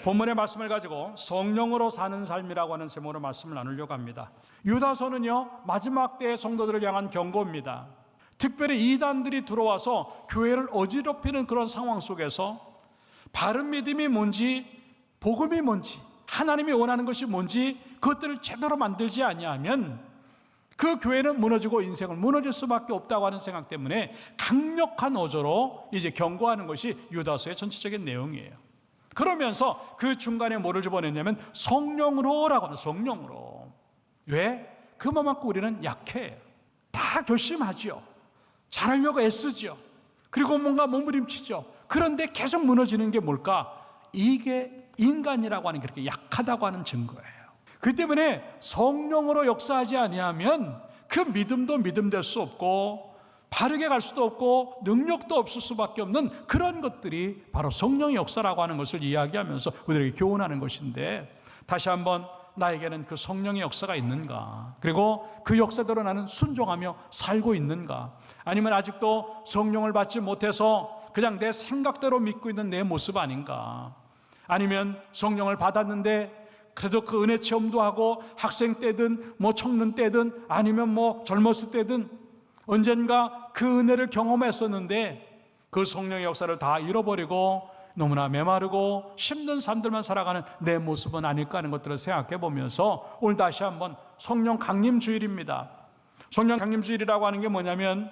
본문의 말씀을 가지고 성령으로 사는 삶이라고 하는 제목으로 말씀을 나누려고 합니다. 유다서는요, 마지막 때의 성도들을 향한 경고입니다. 특별히 이단들이 들어와서 교회를 어지럽히는 그런 상황 속에서 바른 믿음이 뭔지, 복음이 뭔지, 하나님이 원하는 것이 뭔지 그것들을 제대로 만들지 아니하면 그 교회는 무너지고 인생을 무너질 수밖에 없다고 하는 생각 때문에 강력한 어조로 이제 경고하는 것이 유다서의 전체적인 내용이에요. 그러면서 그 중간에 뭐를 집어넣냐면 성령으로라고 하는, 성령으로. 왜? 그만큼 우리는 약해요. 다 결심하죠. 잘하려고 애쓰죠. 그리고 뭔가 몸부림치죠. 그런데 계속 무너지는 게 뭘까? 이게 인간이라고 하는 게 그렇게 약하다고 하는 증거예요. 그 때문에 성령으로 역사하지 아니하면 그 믿음도 믿음 될 수 없고 바르게 갈 수도 없고 능력도 없을 수밖에 없는 그런 것들이 바로 성령의 역사라고 하는 것을 이야기하면서 우리에게 교훈하는 것인데, 다시 한번 나에게는 그 성령의 역사가 있는가? 그리고 그 역사대로 나는 순종하며 살고 있는가? 아니면 아직도 성령을 받지 못해서 그냥 내 생각대로 믿고 있는 내 모습 아닌가? 아니면 성령을 받았는데 그래도 그 은혜 체험도 하고 학생 때든 뭐 청년 때든 아니면 뭐 젊었을 때든 언젠가 그 은혜를 경험했었는데 그 성령의 역사를 다 잃어버리고 너무나 메마르고 힘든 삶들만 살아가는 내 모습은 아닐까 하는 것들을 생각해 보면서 오늘 다시 한번 성령 강림 주일입니다. 성령 강림 주일이라고 하는 게 뭐냐면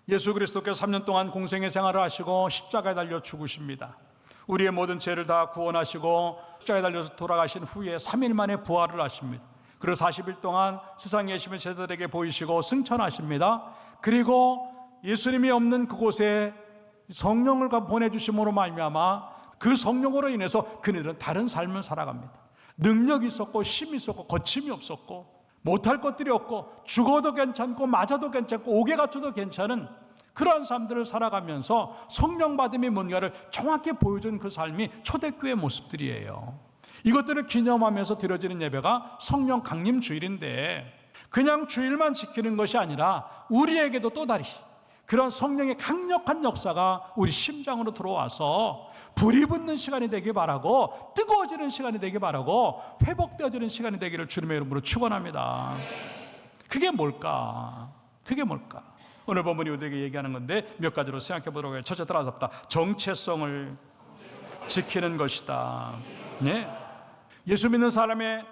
예수 그리스도께서 3년 동안 공생의 생활을 하시고 십자가에 달려 죽으십니다. 우리의 모든 죄를 다 구원하시고 십자가에 달려서 돌아가신 후에 3일 만에 부활을 하십니다. 그리고 40일 동안 세상에 계시는 제자들에게 보이시고 승천하십니다. 그리고 예수님이 없는 그곳에 성령을 보내주심으로 말미암아 그 성령으로 인해서 그들은 다른 삶을 살아갑니다. 능력이 있었고 힘이 있었고 거침이 없었고 못할 것들이 없고 죽어도 괜찮고 맞아도 괜찮고 옥에 갇혀도 괜찮은 그러한 삶들을 살아가면서 성령 받음이 뭔가를 정확히 보여준 그 삶이 초대교회의 모습들이에요. 이것들을 기념하면서 드려지는 예배가 성령 강림 주일인데, 그냥 주일만 지키는 것이 아니라 우리에게도 또 다른 그런 성령의 강력한 역사가 우리 심장으로 들어와서 불이 붙는 시간이 되길 바라고, 뜨거워지는 시간이 되길 바라고, 회복되어지는 시간이 되기를 주님의 이름으로 축원합니다. 그게 뭘까? 그게 뭘까? 오늘 본문이 우리에게 얘기하는 건데 몇 가지로 생각해 보도록 해요. 첫째, 따라잡다. 정체성을 지키는 것이다. 네. 예수 믿는 사람의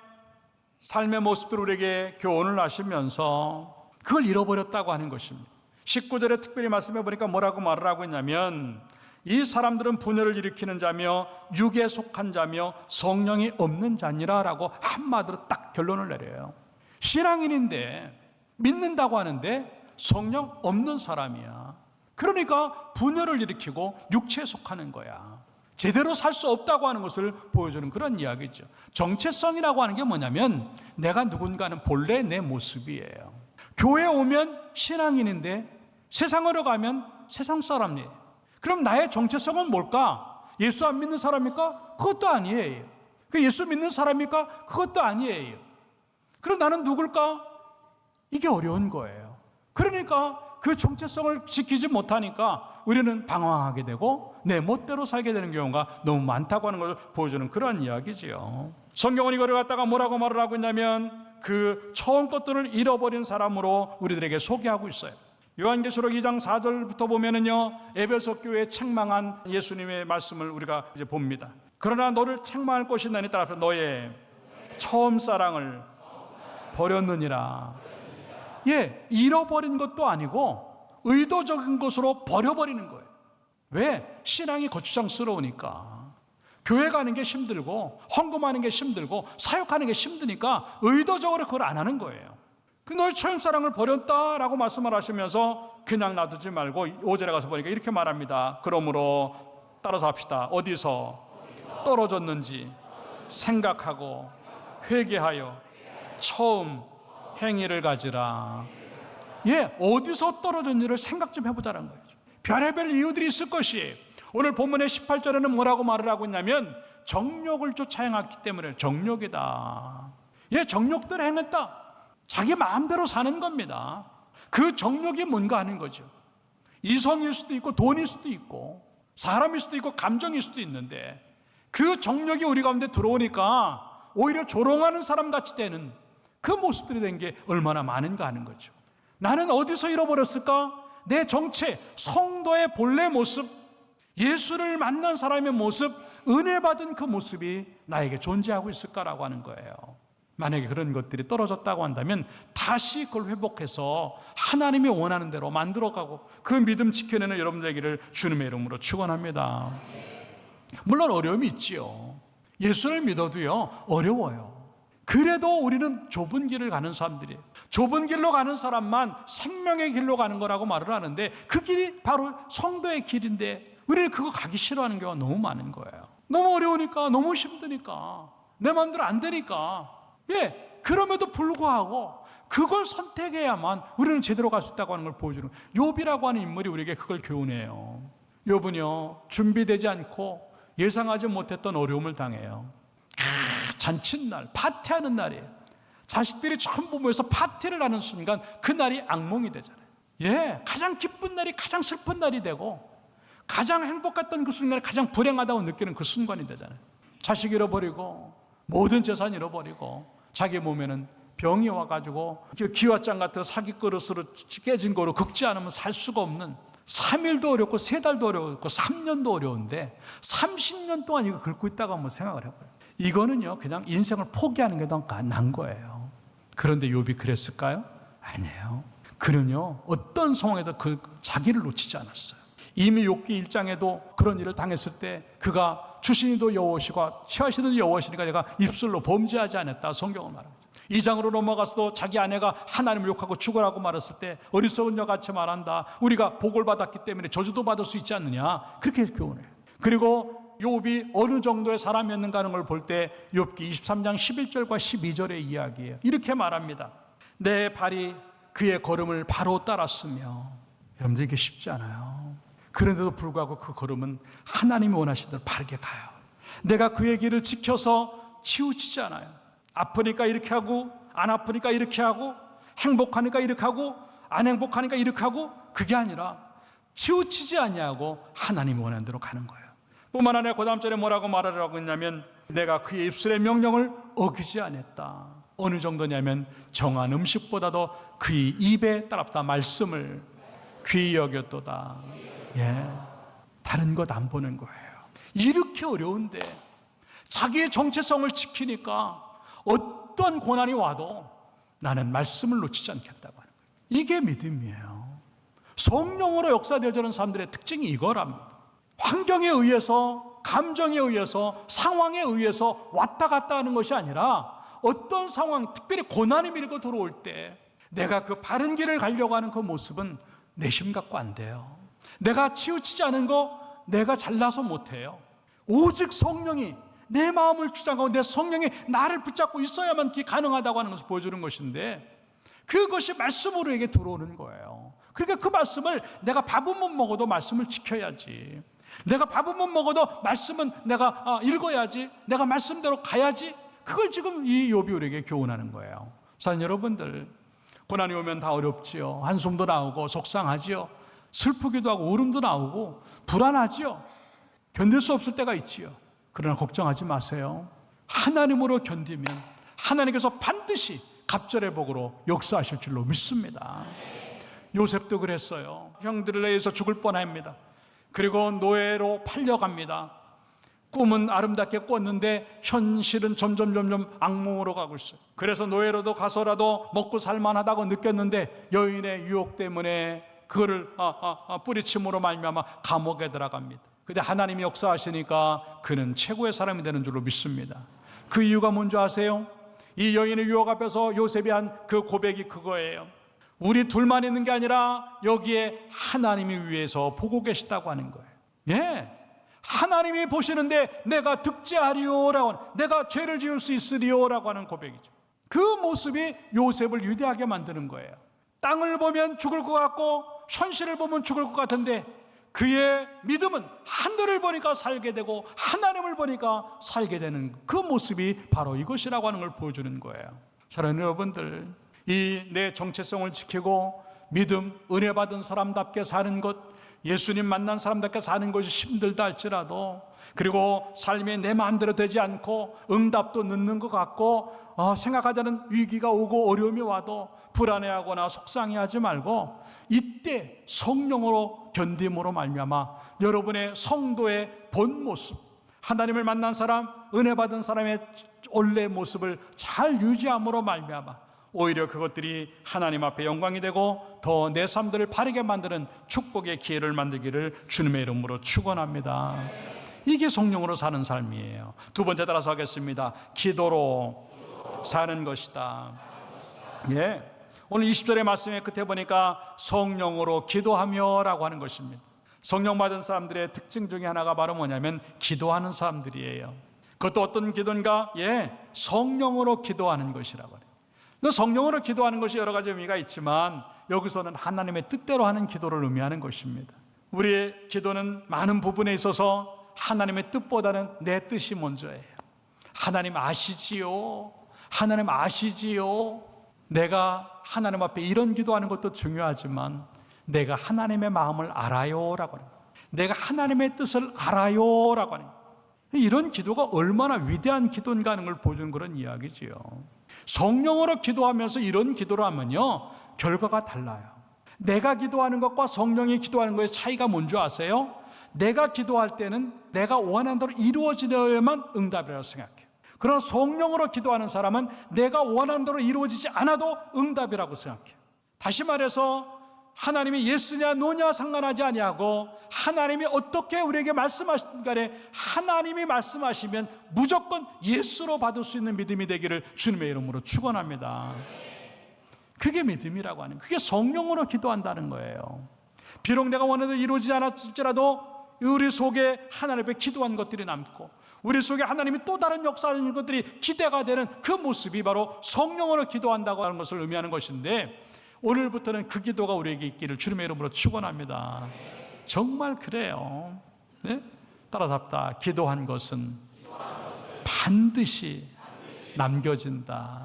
삶의 모습들을 우리에게 교훈을 하시면서 그걸 잃어버렸다고 하는 것입니다. 19절에 특별히 말씀해 보니까 뭐라고 말을 하고 있냐면, 이 사람들은 분열을 일으키는 자며 육에 속한 자며 성령이 없는 자니라 라고 한마디로 딱 결론을 내려요. 신앙인인데 믿는다고 하는데 성령 없는 사람이야. 그러니까 분열을 일으키고 육체에 속하는 거야. 제대로 살 수 없다고 하는 것을 보여주는 그런 이야기죠. 정체성이라고 하는 게 뭐냐면 내가 누군가는 본래 내 모습이에요. 교회에 오면 신앙인인데 세상으로 가면 세상 사람이에요. 그럼 나의 정체성은 뭘까? 예수 안 믿는 사람입니까? 그것도 아니에요. 예수 믿는 사람입니까? 그것도 아니에요. 그럼 나는 누굴까? 이게 어려운 거예요. 그러니까 그 정체성을 지키지 못하니까 우리는 방황하게 되고 내 멋대로 살게 되는 경우가 너무 많다고 하는 걸 보여주는 그런 이야기지요. 성경은 이거를 갖다가 뭐라고 말을 하고 있냐면 그 처음 것들을 잃어버린 사람으로 우리들에게 소개하고 있어요. 요한계시록 2장 4절부터 보면은요, 에베소 교회에 책망한 예수님의 말씀을 우리가 이제 봅니다. 그러나 너를 책망할 것이 나니 따라서 너의 처음 사랑을 버렸느니라. 예, 잃어버린 것도 아니고 의도적인 것으로 버려버리는 거예요. 왜? 신앙이 거추장스러우니까. 교회 가는 게 힘들고 헌금하는 게 힘들고 사역하는 게 힘드니까 의도적으로 그걸 안 하는 거예요. 그 너의 처음 사랑을 버렸다라고 말씀을 하시면서 그냥 놔두지 말고 5절에 가서 보니까 이렇게 말합니다. 그러므로 따라서 합시다. 어디서 떨어졌는지 생각하고 회개하여 처음 행위를 가지라. 예, 어디서 떨어졌는지를 생각 좀 해보자는 거예요. 별의별 이유들이 있을 것이에요. 오늘 본문의 18절에는 뭐라고 말을 하고 있냐면 정욕을 쫓아 행했기 때문에 정욕이다. 예, 정욕대로 행했다. 자기 마음대로 사는 겁니다. 그 정욕이 뭔가 하는 거죠. 이성일 수도 있고 돈일 수도 있고 사람일 수도 있고 감정일 수도 있는데 그 정력이 우리 가운데 들어오니까 오히려 조롱하는 사람같이 되는 그 모습들이 된 게 얼마나 많은가 하는 거죠. 나는 어디서 잃어버렸을까? 내 정체, 성도의 본래 모습, 예수를 만난 사람의 모습, 은혜 받은 그 모습이 나에게 존재하고 있을까라고 하는 거예요. 만약에 그런 것들이 떨어졌다고 한다면 다시 그걸 회복해서 하나님이 원하는 대로 만들어가고 그 믿음 지켜내는 여러분들에게를 주님의 이름으로 축원합니다. 물론 어려움이 있지요. 예수를 믿어도요, 어려워요. 그래도 우리는 좁은 길을 가는 사람들이에요. 좁은 길로 가는 사람만 생명의 길로 가는 거라고 말을 하는데 그 길이 바로 성도의 길인데 우리는 그거 가기 싫어하는 경우가 너무 많은 거예요. 너무 어려우니까, 너무 힘드니까, 내 마음대로 안 되니까. 예, 그럼에도 불구하고 그걸 선택해야만 우리는 제대로 갈 수 있다고 하는 걸 보여주는 욥이라고 하는 인물이 우리에게 그걸 교훈해요. 욥은요, 준비되지 않고 예상하지 못했던 어려움을 당해요. 잔칫날, 파티하는 날이에요. 자식들이 전부 모여서 파티를 하는 순간 그 날이 악몽이 되잖아요. 예, 가장 기쁜 날이 가장 슬픈 날이 되고 가장 행복했던 그 순간이 가장 불행하다고 느끼는 그 순간이 되잖아요. 자식 잃어버리고 모든 재산 잃어버리고 자기 몸에는 병이 와가지고 기와장 같은 사기 그릇으로 깨진 거로 긁지 않으면 살 수가 없는 3일도 어렵고 3달도 어렵고 3년도 어려운데 30년 동안 이거 긁고 있다가 한번 생각을 해봐요. 이거는요 그냥 인생을 포기하는 게 더 난 거예요. 그런데 욥이 그랬을까요? 아니에요. 그는요 어떤 상황에도 그 자기를 놓치지 않았어요. 이미 욥기 1장에도 그런 일을 당했을 때 그가 주신이도 여호와시고 취하시는 여호와시니까 내가 입술로 범죄하지 않았다 성경을 말합니다. 2장으로 넘어가서도 자기 아내가 하나님을 욕하고 죽으라고 말했을 때 어리석은 여같이 말한다. 우리가 복을 받았기 때문에 저주도 받을 수 있지 않느냐 그렇게 교훈해요. 그리고 욥이 어느 정도의 사람이었는가 하는 걸 볼 때 욥기 23장 11절과 12절의 이야기예요. 이렇게 말합니다. 내 발이 그의 걸음을 바로 따랐으며 여러분들 이게 쉽지 않아요. 그런데도 불구하고 그 걸음은 하나님이 원하시는 대로 바르게 가요. 내가 그의 길을 지켜서 치우치지 않아요. 아프니까 이렇게 하고 안 아프니까 이렇게 하고 행복하니까 이렇게 하고 안 행복하니까 이렇게 하고 그게 아니라 치우치지 아니하고 하나님이 원하는 대로 가는 거예요. 뿐만 아니라 그 다음 절에 뭐라고 말하라고 했냐면 내가 그의 입술의 명령을 어기지 않았다. 어느 정도냐면 정한 음식보다도 그의 입에 따랐다 말씀을 귀히 여겼도다. 예, 다른 것 안 보는 거예요. 이렇게 어려운데 자기의 정체성을 지키니까 어떤 고난이 와도 나는 말씀을 놓치지 않겠다고 하는 거예요. 이게 믿음이에요. 성령으로 역사되어지는 사람들의 특징이 이거랍니다. 환경에 의해서, 감정에 의해서, 상황에 의해서 왔다 갔다 하는 것이 아니라 어떤 상황, 특별히 고난이 밀고 들어올 때 내가 그 바른 길을 가려고 하는 그 모습은 내 힘 갖고 안 돼요. 내가 치우치지 않은 거 내가 잘나서 못해요. 오직 성령이 내 마음을 주장하고 내 성령이 나를 붙잡고 있어야만 그게 가능하다고 하는 것을 보여주는 것인데 그것이 말씀으로 에게 들어오는 거예요. 그러니까 그 말씀을 내가 밥은 못 먹어도 말씀을 지켜야지. 내가 밥은 못 먹어도 말씀은 내가 읽어야지. 내가 말씀대로 가야지. 그걸 지금 이 욥이 우리에게 교훈하는 거예요. 사는 여러분들 고난이 오면 다 어렵지요. 한숨도 나오고 속상하지요. 슬프기도 하고 울음도 나오고 불안하지요. 견딜 수 없을 때가 있지요. 그러나 걱정하지 마세요. 하나님으로 견디면 하나님께서 반드시 갑절의 복으로 역사하실 줄로 믿습니다. 요셉도 그랬어요. 형들에 의해서 죽을 뻔합니다. 그리고 노예로 팔려갑니다. 꿈은 아름답게 꿨는데 현실은 점점 악몽으로 가고 있어요. 그래서 노예로도 가서라도 먹고 살만하다고 느꼈는데 여인의 유혹 때문에 그거를 뿌리침으로 말미암아 감옥에 들어갑니다. 근데 하나님이 역사하시니까 그는 최고의 사람이 되는 줄로 믿습니다. 그 이유가 뭔지 아세요? 이 여인의 유혹 앞에서 요셉이 한 그 고백이 그거예요. 우리 둘만 있는 게 아니라 여기에 하나님이 위에서 보고 계시다고 하는 거예요. 예, 하나님이 보시는데 내가 득죄하리오라고, 내가 죄를 지을 수 있으리오라고 하는 고백이죠. 그 모습이 요셉을 위대하게 만드는 거예요. 땅을 보면 죽을 것 같고 현실을 보면 죽을 것 같은데 그의 믿음은 하늘을 보니까 살게 되고 하나님을 보니까 살게 되는 그 모습이 바로 이것이라고 하는 걸 보여주는 거예요. 사랑하는 여러분들, 이 내 정체성을 지키고 믿음, 은혜 받은 사람답게 사는 것, 예수님 만난 사람답게 사는 것이 힘들다 할지라도, 그리고 삶이 내 마음대로 되지 않고 응답도 늦는 것 같고 생각하자는 위기가 오고 어려움이 와도 불안해하거나 속상해하지 말고, 이때 성령으로 견딤으로 말미암아 여러분의 성도의 본 모습, 하나님을 만난 사람, 은혜 받은 사람의 원래 모습을 잘 유지함으로 말미암아 오히려 그것들이 하나님 앞에 영광이 되고 더 내 삶들을 바르게 만드는 축복의 기회를 만들기를 주님의 이름으로 축원합니다. 이게 성령으로 사는 삶이에요. 두 번째 따라서 하겠습니다. 기도로 사는 것이다. 예, 오늘 20절의 말씀의 끝에 보니까 성령으로 기도하며 라고 하는 것입니다. 성령 받은 사람들의 특징 중에 하나가 바로 뭐냐면 기도하는 사람들이에요. 그것도 어떤 기도인가? 예, 성령으로 기도하는 것이라고 해요. 성령으로 기도하는 것이 여러 가지 의미가 있지만 여기서는 하나님의 뜻대로 하는 기도를 의미하는 것입니다. 우리의 기도는 많은 부분에 있어서 하나님의 뜻보다는 내 뜻이 먼저예요. 하나님 아시지요? 하나님 아시지요? 내가 하나님 앞에 이런 기도하는 것도 중요하지만 내가 하나님의 마음을 알아요라고 합니다. 내가 하나님의 뜻을 알아요라고 합니다. 이런 기도가 얼마나 위대한 기도인가 하는 걸 보여주는 그런 이야기지요. 성령으로 기도하면서 이런 기도를 하면요, 결과가 달라요. 내가 기도하는 것과 성령이 기도하는 것의 차이가 뭔지 아세요? 내가 기도할 때는 내가 원하는 대로 이루어지려야만 응답이라고 생각해요. 그러나 성령으로 기도하는 사람은 내가 원하는 대로 이루어지지 않아도 응답이라고 생각해요. 다시 말해서 하나님이 예스냐 노냐 상관하지 아니하고 하나님이 어떻게 우리에게 말씀하시든 간에 하나님이 말씀하시면 무조건 예스로 받을 수 있는 믿음이 되기를 주님의 이름으로 축원합니다. 그게 믿음이라고 하는, 그게 성령으로 기도한다는 거예요. 비록 내가 원하는 대로 이루어지지 않았을지라도 우리 속에 하나님 앞에 기도한 것들이 남고 우리 속에 하나님이 또 다른 역사하는 것들이 기대가 되는 그 모습이 바로 성령으로 기도한다고 하는 것을 의미하는 것인데, 오늘부터는 그 기도가 우리에게 있기를 주님의 이름으로 축원합니다. 정말 그래요. 네? 따라서 합시다. 기도한 것은 반드시 남겨진다.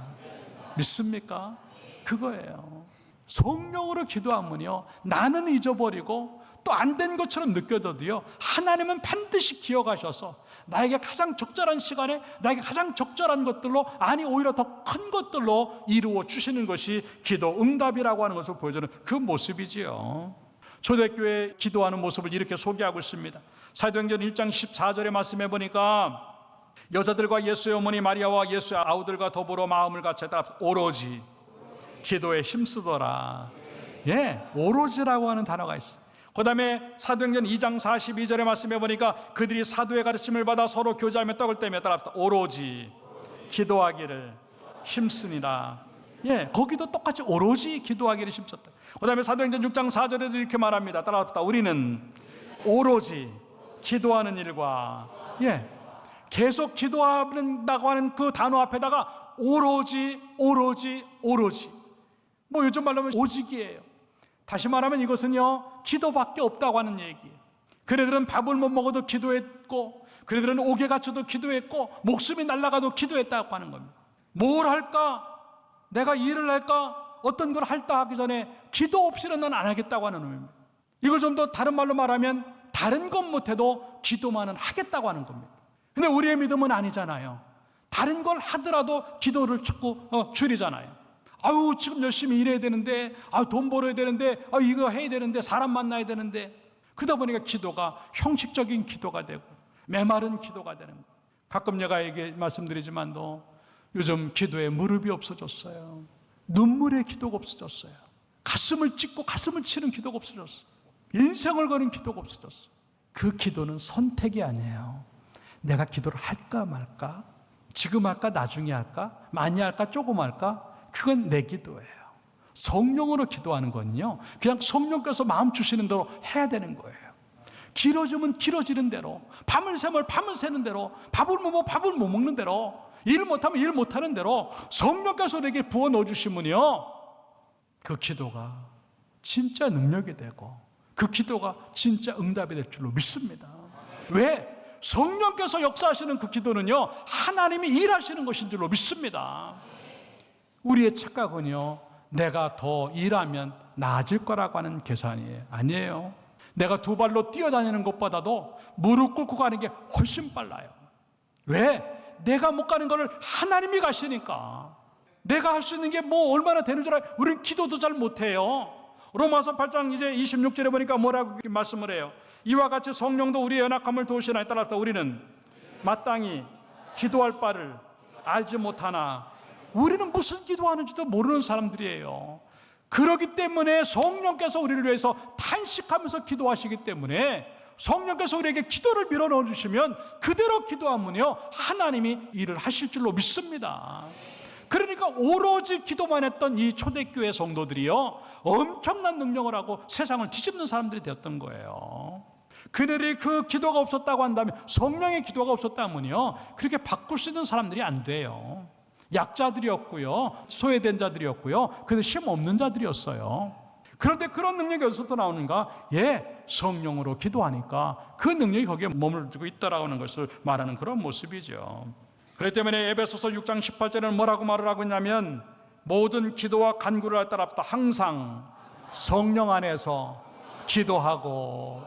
믿습니까? 그거예요. 성령으로 기도하면요, 나는 잊어버리고 또 안 된 것처럼 느껴져도요, 하나님은 반드시 기억하셔서 나에게 가장 적절한 시간에 나에게 가장 적절한 것들로, 아니 오히려 더 큰 것들로 이루어 주시는 것이 기도 응답이라고 하는 것을 보여주는 그 모습이지요. 초대교회 기도하는 모습을 이렇게 소개하고 있습니다. 사도행전 1장 14절의 말씀해 보니까 여자들과 예수의 어머니 마리아와 예수의 아우들과 더불어 마음을 같이 따라 오로지 기도에 힘쓰더라. 예, 오로지라고 하는 단어가 있어요. 그 다음에 사도행전 2장 42절의 말씀해 보니까 그들이 사도의 가르침을 받아 서로 교제하며 떡을 떼며 따라 오로지 기도하기를 힘쓰니라. 예, 거기도 똑같이 오로지 기도하기를 힘썼다. 그 다음에 사도행전 6장 4절에도 이렇게 말합니다. 따라합시다. 우리는 오로지 기도하는 일과, 예, 계속 기도한다고 하는 그 단어 앞에다가 오로지 오로지 오로지, 뭐 요즘 말로 하면 오직이에요. 다시 말하면 이것은요, 기도밖에 없다고 하는 얘기예요. 그들은 밥을 못 먹어도 기도했고, 그들은 옥에 갇혀도 기도했고, 목숨이 날아가도 기도했다고 하는 겁니다. 뭘 할까? 내가 일을 할까? 어떤 걸 할까 하기 전에 기도 없이는 난 안 하겠다고 하는 의미입니다. 이걸 좀 더 다른 말로 말하면 다른 것 못해도 기도만은 하겠다고 하는 겁니다. 근데 우리의 믿음은 아니잖아요. 다른 걸 하더라도 기도를 자꾸 줄이잖아요. 아유, 지금 열심히 일해야 되는데, 돈 벌어야 되는데, 이거 해야 되는데, 사람 만나야 되는데. 그러다 보니까 기도가 형식적인 기도가 되고 메마른 기도가 되는 거예요. 가끔 내가 얘기 말씀드리지만도 요즘 기도에 무릎이 없어졌어요. 눈물의 기도가 없어졌어요. 가슴을 찢고 가슴을 치는 기도가 없어졌어요. 인생을 거는 기도가 없어졌어요. 그 기도는 선택이 아니에요. 내가 기도를 할까 말까? 지금 할까? 나중에 할까? 많이 할까? 조금 할까? 그건 내 기도예요. 성령으로 기도하는 건요, 그냥 성령께서 마음 주시는 대로 해야 되는 거예요. 길어지면 길어지는 대로, 밤을 새면 밤을 새는 대로, 밥을 못 먹으면 밥을 못 먹는 대로, 일 못하면 일 못하는 대로 성령께서 내게 부어 넣어주시면요, 그 기도가 진짜 능력이 되고 그 기도가 진짜 응답이 될 줄로 믿습니다. 왜? 성령께서 역사하시는 그 기도는요, 하나님이 일하시는 것인 줄로 믿습니다. 우리의 착각은요, 내가 더 일하면 나아질 거라고 하는 계산이에요. 아니에요. 내가 두 발로 뛰어다니는 것보다도 무릎 꿇고 가는 게 훨씬 빨라요. 왜? 내가 못 가는 거를 하나님이 가시니까. 내가 할 수 있는 게 뭐 얼마나 되는 줄 알아요? 우리는 기도도 잘 못해요. 로마서 8장 이제 26절에 보니까 뭐라고 말씀을 해요? 이와 같이 성령도 우리의 연약함을 도우시나에 따라서 우리는 마땅히 기도할 바를 알지 못하나. 우리는 무슨 기도하는지도 모르는 사람들이에요. 그렇기 때문에 성령께서 우리를 위해서 탄식하면서 기도하시기 때문에 성령께서 우리에게 기도를 밀어넣어 주시면 그대로 기도하면요 하나님이 일을 하실 줄로 믿습니다. 그러니까 오로지 기도만 했던 이 초대교회 성도들이요 엄청난 능력을 하고 세상을 뒤집는 사람들이 되었던 거예요. 그들이 그 기도가 없었다고 한다면, 성령의 기도가 없었다면요 그렇게 바꿀 수 있는 사람들이 안 돼요. 약자들이었고요, 소외된 자들이었고요, 그래서 힘 없는 자들이었어요. 그런데 그런 능력이 어디서부터 나오는가? 성령으로 기도하니까 그 능력이 거기에 머물고 있다라고 하는 것을 말하는 그런 모습이죠. 그렇기 때문에 에베소서 6장 18절에는 뭐라고 말을 하고 있냐면, 모든 기도와 간구를 할 때마다 항상 성령 안에서 기도하고.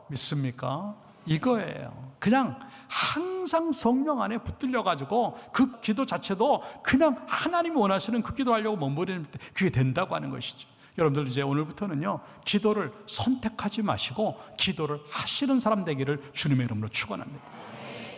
믿습니까? 이거예요. 그냥 항상 성령 안에 붙들려 가지고 그 기도 자체도 그냥 하나님이 원하시는 그 기도하려고 머무르는 때 그게 된다고 하는 것이죠. 여러분들 이제 오늘부터는요 기도를 선택하지 마시고 기도를 하시는 사람 되기를 주님의 이름으로 축원합니다.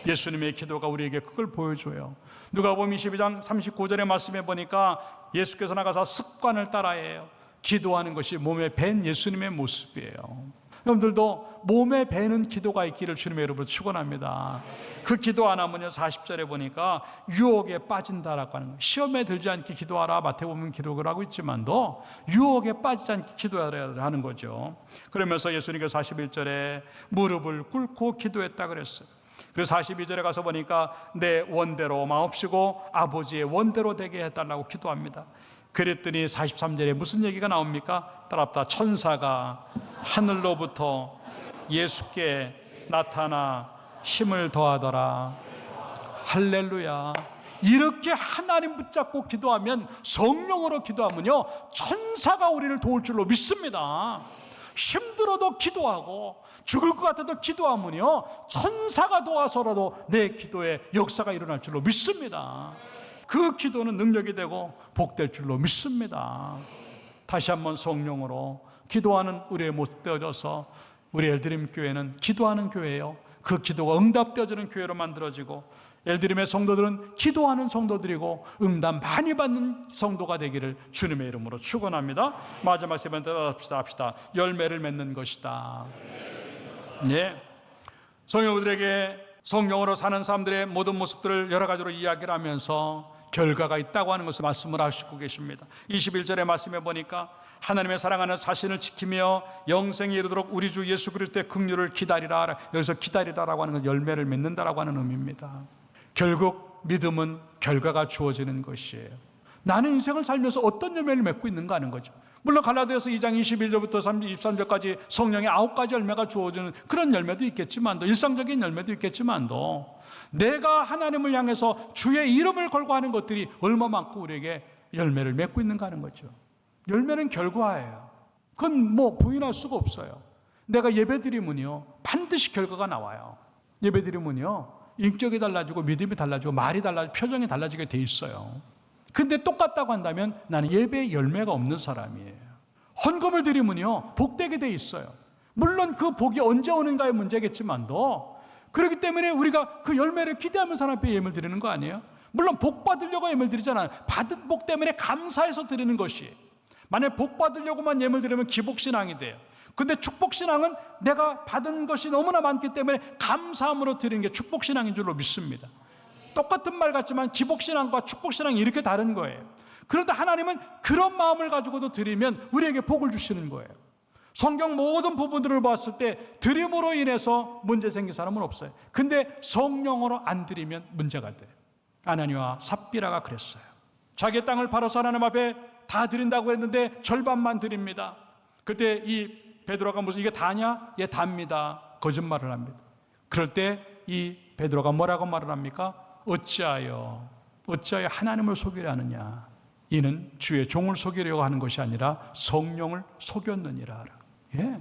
예수님의 기도가 우리에게 그걸 보여줘요. 누가복음 22장 39절의 말씀에 보니까 예수께서 나가서 습관을 따라해요. 기도하는 것이 몸에 밴 예수님의 모습이에요. 여러분들도 몸에 배는 기도가 있기를 주님의 이름으로 축원합니다. 그 기도 안 하면요 40절에 보니까 유혹에 빠진다라고 하는 거예요. 시험에 들지 않게 기도하라 마태복음 기록을 하고 있지만도 유혹에 빠지지 않게 기도하라 하는 거죠. 그러면서 예수님께서 41절에 무릎을 꿇고 기도했다 그랬어요. 그래서 42절에 가서 보니까 내 원대로 마옵시고 아버지의 원대로 되게 해달라고 기도합니다. 그랬더니 43절에 무슨 얘기가 나옵니까? 따라합다. 천사가 하늘로부터 예수께 나타나 힘을 더하더라. 할렐루야. 이렇게 하나님 붙잡고 기도하면, 성령으로 기도하면요 천사가 우리를 도울 줄로 믿습니다. 힘들어도 기도하고 죽을 것 같아도 기도하면요 천사가 도와서라도 내 기도에 역사가 일어날 줄로 믿습니다. 그 기도는 능력이 되고 복될 줄로 믿습니다. 다시 한번 성령으로 기도하는 우리의 모습 되어져서 우리 엘드림 교회는 기도하는 교회예요. 그 기도가 응답되어지는 교회로 만들어지고, 엘드림의 성도들은 기도하는 성도들이고 응답 많이 받는 성도가 되기를 주님의 이름으로 축원합니다. 마지막 세 번째 합시다. 열매를 맺는 것이다. 네, 성령들에게 성령으로 사는 사람들의 모든 모습들을 여러 가지로 이야기를 하면서 결과가 있다고 하는 것을 말씀을 하시고 계십니다. 21절의 말씀에 보니까 하나님의 사랑하는 자신을 지키며 영생에 이르도록 우리 주 예수 그리스도의 긍휼을 기다리라. 여기서 기다리다라고 하는 건 열매를 맺는다라고 하는 의미입니다. 결국 믿음은 결과가 주어지는 것이에요. 나는 인생을 살면서 어떤 열매를 맺고 있는가 하는 거죠. 물론 갈라디아서 2장 21절부터 23절까지 성령의 9가지 열매가 주어지는 그런 열매도 있겠지만도, 일상적인 열매도 있겠지만도, 내가 하나님을 향해서 주의 이름을 걸고 하는 것들이 얼마 많고 우리에게 열매를 맺고 있는가 하는 거죠. 열매는 결과예요. 그건 뭐 부인할 수가 없어요. 내가 예배드리면요 반드시 결과가 나와요. 예배드리면요 인격이 달라지고 믿음이 달라지고 말이 달라지고 표정이 달라지게 돼 있어요. 근데 똑같다고 한다면 나는 예배의 열매가 없는 사람이에요. 헌금을 드리면요 복되게 돼 있어요. 물론 그 복이 언제 오는가의 문제겠지만도, 그렇기 때문에 우리가 그 열매를 기대하면서 하나님 앞에 예물을 드리는 거 아니에요? 물론 복 받으려고 예물을 드리잖아요. 받은 복 때문에 감사해서 드리는 것이. 만약 복 받으려고만 예물 드리면 기복신앙이 돼요. 근데 축복신앙은 내가 받은 것이 너무나 많기 때문에 감사함으로 드리는 게 축복신앙인 줄로 믿습니다. 똑같은 말 같지만 기복신앙과 축복신앙이 이렇게 다른 거예요. 그런데 하나님은 그런 마음을 가지고도 드리면 우리에게 복을 주시는 거예요. 성경 모든 부분들을 봤을 때 드림으로 인해서 문제 생긴 사람은 없어요. 근데 성령으로 안 드리면 문제가 돼요. 아나니와 삽비라가 그랬어요. 자기 땅을 팔아서 하나님 앞에 다 드린다고 했는데 절반만 드립니다. 그때 이 베드로가 무슨 이게 다냐? 예, 답니다. 거짓말을 합니다. 그럴 때 이 베드로가 뭐라고 말을 합니까? 어찌하여 하나님을 속이려 하느냐? 이는 주의 종을 속이려고 하는 것이 아니라 성령을 속였느니라. 예.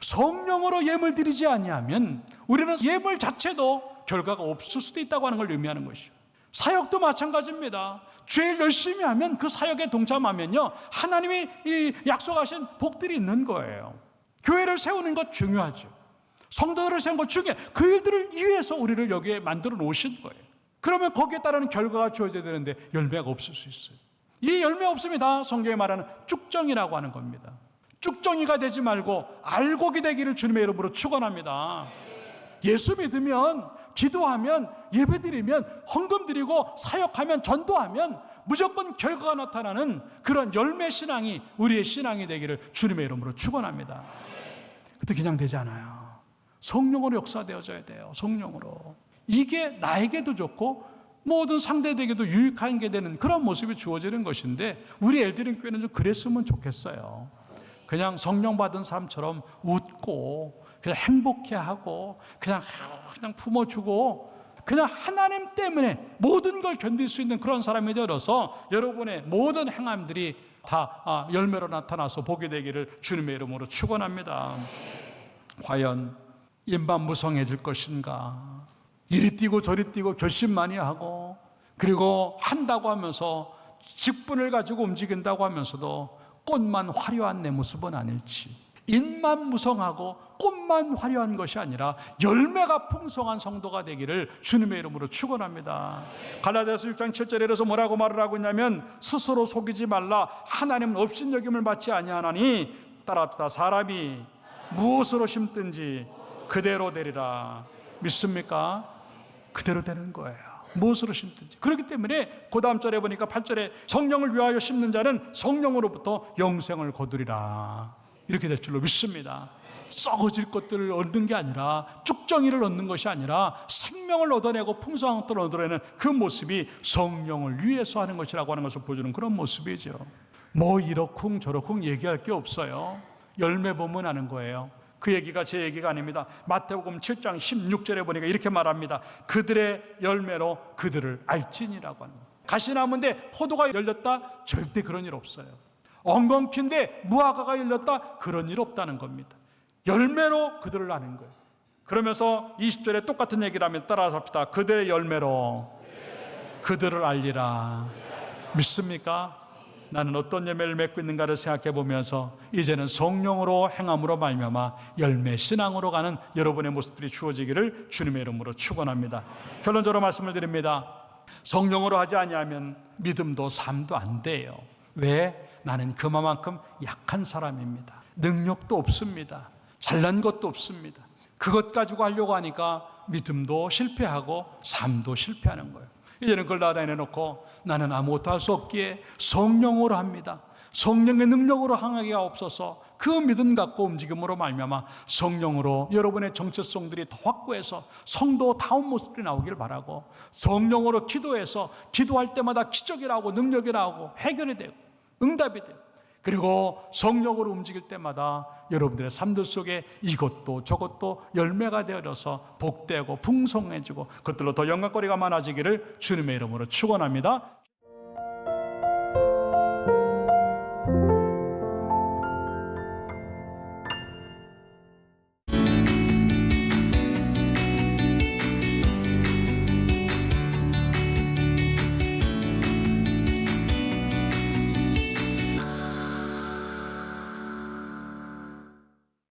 성령으로 예물 드리지 아니하면 우리는 예물 자체도 결과가 없을 수도 있다고 하는 걸 의미하는 것이죠. 사역도 마찬가지입니다. 제일 열심히 하면 그 사역에 동참하면요, 하나님이 이 약속하신 복들이 있는 거예요. 교회를 세우는 것 중요하죠. 성도들을 세우는 것 중요해요. 그 일들을 위해서 우리를 여기에 만들어 놓으신 거예요. 그러면 거기에 따르는 결과가 주어져야 되는데 열매가 없을 수 있어요. 이 열매 없습니다. 성경에 말하는 쭉정이라고 하는 겁니다. 쭉정이가 되지 말고 알곡이 되기를 주님의 이름으로 축원합니다. 예수 믿으면, 기도하면, 예배드리면, 헌금 드리고 사역하면, 전도하면 무조건 결과가 나타나는 그런 열매 신앙이 우리의 신앙이 되기를 주님의 이름으로 축원합니다. 그때 그냥 되지 않아요. 성령으로 역사되어져야 돼요. 성령으로. 이게 나에게도 좋고 모든 상대에게도 유익한 게 되는 그런 모습이 주어지는 것인데, 우리 엘드린 교회는 좀 그랬으면 좋겠어요. 그냥 성령 받은 사람처럼 웃고 그냥 행복해하고 그냥 품어주고 그냥 하나님 때문에 모든 걸 견딜 수 있는 그런 사람이 되어서 여러분의 모든 행함들이 다 열매로 나타나서 복이 되기를 주님의 이름으로 축원합니다. 과연 입만 무성해질 것인가? 이리 뛰고 저리 뛰고 결심 많이 하고 그리고 한다고 하면서 직분을 가지고 움직인다고 하면서도 꽃만 화려한 내 모습은 아닐지, 입만 무성하고 꽃만 화려한 것이 아니라 열매가 풍성한 성도가 되기를 주님의 이름으로 축원합니다. 갈라디아서 6장 7절에 이래서 뭐라고 말을 하고 있냐면, 스스로 속이지 말라. 하나님은 업신여김을 받지 아니하나니 따라합시다. 사람이 무엇으로 심든지 그대로 되리라. 믿습니까? 그대로 되는 거예요. 무엇으로 심든지. 그렇기 때문에 그 다음 절에 보니까 8절에 성령을 위하여 심는 자는 성령으로부터 영생을 거두리라. 이렇게 될 줄로 믿습니다. 썩어질 것들을 얻는 게 아니라, 쭉정이를 얻는 것이 아니라 생명을 얻어내고 풍성한 것들을 얻어내는 그 모습이 성령을 위해서 하는 것이라고 하는 것을 보여주는 그런 모습이죠. 뭐 이러쿵 저러쿵 얘기할 게 없어요. 열매 보면 아는 거예요. 그 얘기가 제 얘기가 아닙니다. 마태복음 7장 16절에 보니까 이렇게 말합니다. 그들의 열매로 그들을 알지니라고 하는 거예요. 가시나무인데 포도가 열렸다? 절대 그런 일 없어요. 엉겅퀴인데 무화과가 열렸다? 그런 일 없다는 겁니다. 열매로 그들을 아는 거예요. 그러면서 20절에 똑같은 얘기를 하면 따라서 합시다. 그들의 열매로 그들을 알리라. 믿습니까? 나는 어떤 열매를 맺고 있는가를 생각해 보면서 이제는 성령으로 행함으로 말미암아 열매 신앙으로 가는 여러분의 모습들이 주어지기를 주님의 이름으로 축원합니다. 결론적으로 말씀을 드립니다. 성령으로 하지 아니하면 믿음도 삶도 안 돼요. 왜? 나는 그만큼 약한 사람입니다. 능력도 없습니다. 잘난 것도 없습니다. 그것 가지고 하려고 하니까 믿음도 실패하고 삶도 실패하는 거예요. 이제는 그걸 다 내놓고 나는 아무것도 할 수 없기에 성령으로 합니다. 성령의 능력으로 항하기가 없어서 그 믿음 갖고 움직임으로 말미암아 성령으로 여러분의 정체성들이 더 확고해서 성도다운 모습들이 나오길 바라고, 성령으로 기도해서 기도할 때마다 기적이 나오고 능력이 나오고 해결이 되고 응답이 되고, 그리고 성령으로 움직일 때마다 여러분들의 삶들 속에 이것도 저것도 열매가 되어서 복되고 풍성해지고 그것들로 더 영광거리가 많아지기를 주님의 이름으로 축원합니다.